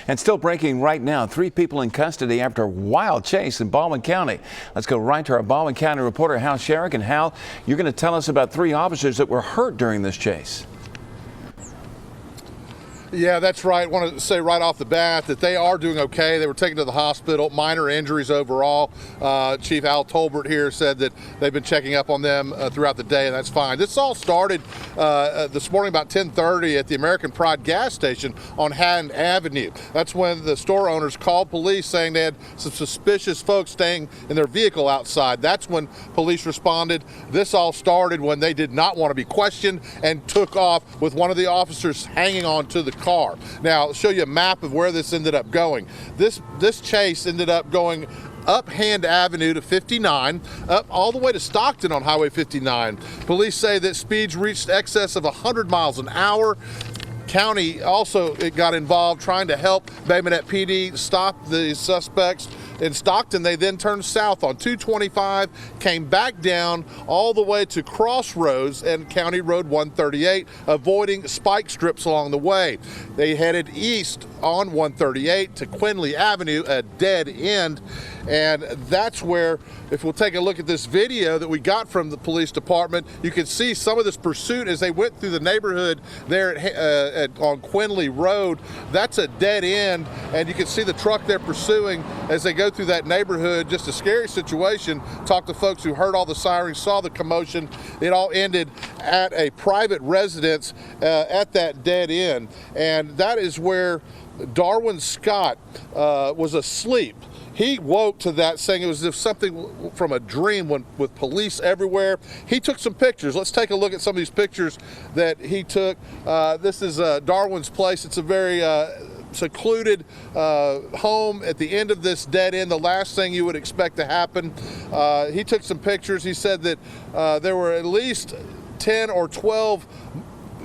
And still breaking right now, 3 people in custody after a wild chase in Baldwin County. Let's go right to our Baldwin County reporter, Hal Sherrick. And Hal, you're going to tell us about 3 officers that were hurt during this chase. Yeah, that's right. I want to say right off the bat that they are doing okay. They were taken to the hospital, minor injuries overall. Chief Al Tolbert here said that they've been checking up on them throughout the day, and that's fine. This all started this morning about 10:30 at the American Pride gas station on Haddon Avenue. That's when the store owners called police saying they had some suspicious folks staying in their vehicle outside. That's when police responded. This all started when they did not want to be questioned and took off with one of the officers hanging on to the car. Now, I'll show you a map of where this ended up going. This chase ended up going up Hand Avenue to 59, up all the way to Stockton on Highway 59. Police say that speeds reached excess of 100 miles an hour. County also got involved trying to help Bay Minette PD stop the suspects. In Stockton, they then turned south on 225, came back down all the way to Crossroads and County Road 138, avoiding spike strips along the way. They headed east on 138 to Quinley Avenue, a dead end. And that's where, if we'll take a look at this video that we got from the police department, you can see some of this pursuit as they went through the neighborhood there on Quinley Road. That's a dead end, and you can see the truck they're pursuing as they go through that neighborhood. Just a scary situation. Talked to folks who heard all the sirens, saw the commotion. It all ended at a private residence at that dead end, and that is where Darwin Scott was asleep. He woke to that saying it was as if something from a dream with police everywhere. He took some pictures. Let's take a look at some of these pictures that he took. This is Darwin's place. It's a very secluded home at the end of this dead end, the last thing you would expect to happen. He took some pictures. He said that there were at least 10 or 12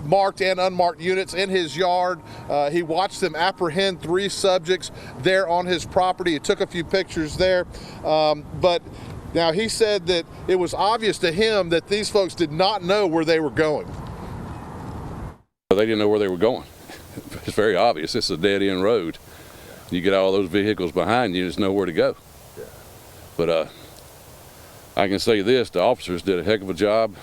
marked and unmarked units in his yard. He watched them apprehend 3 subjects there on his property. He took a few pictures there, but now he said that it was obvious to him that these folks did not know where they were going. They didn't know where they were going. It's very obvious. It's a dead-end road. You get all those vehicles behind you, there's nowhere to go. Yeah. But I can say this, the officers did a heck of a job.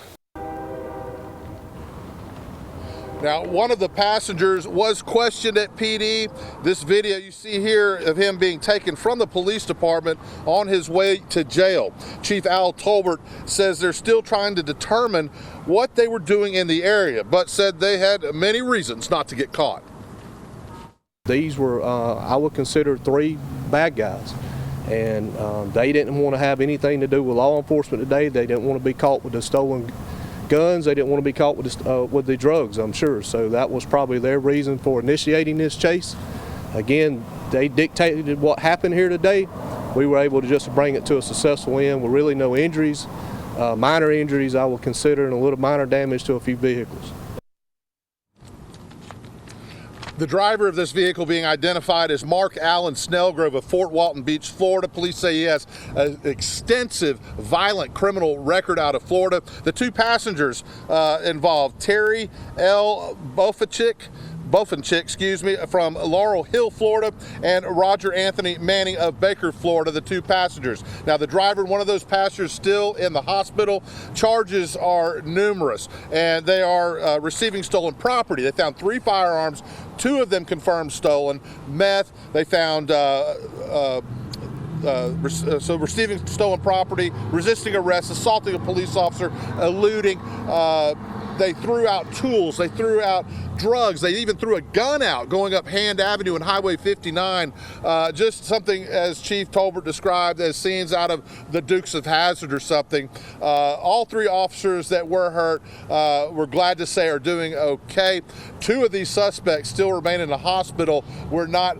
Now, one of the passengers was questioned at PD. This video you see here of him being taken from the police department on his way to jail. Chief Al Tolbert says they're still trying to determine what they were doing in the area, but said they had many reasons not to get caught. These were, I would consider, 3 bad guys, and they didn't want to have anything to do with law enforcement today. They didn't want to be caught with the stolen guns. They didn't want to be caught with the drugs, I'm sure. So that was probably their reason for initiating this chase. Again, they dictated what happened here today. We were able to just bring it to a successful end with really no injuries. Minor injuries I would consider, and a little minor damage to a few vehicles. The driver of this vehicle being identified as Mark Allen Snellgrove of Fort Walton Beach, Florida. Police say he has an extensive violent criminal record out of Florida. The 2 passengers involved, Terry L. Bofanchik, from Laurel Hill, Florida, and Roger Anthony Manning of Baker, Florida, the 2 passengers. Now, the driver and one of those passengers still in the hospital. Charges are numerous, and they are receiving stolen property. They found 3 firearms, 2 of them confirmed stolen. Meth, they found so receiving stolen property, resisting arrest, assaulting a police officer, eluding. They threw out tools, they threw out drugs, they even threw a gun out going up Hand Avenue and Highway 59. Just something, as Chief Tolbert described, as scenes out of the Dukes of Hazzard or something. All 3 officers that were hurt, we're glad to say, are doing okay. 2 of these suspects still remain in the hospital. We're not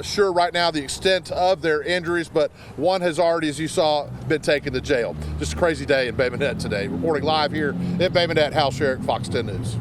sure right now the extent of their injuries, but one has already, as you saw, been taken to jail. Just a crazy day in Bay Minette today. Reporting live here in Bay Minette, Hal Sherrick, Fox 10 News.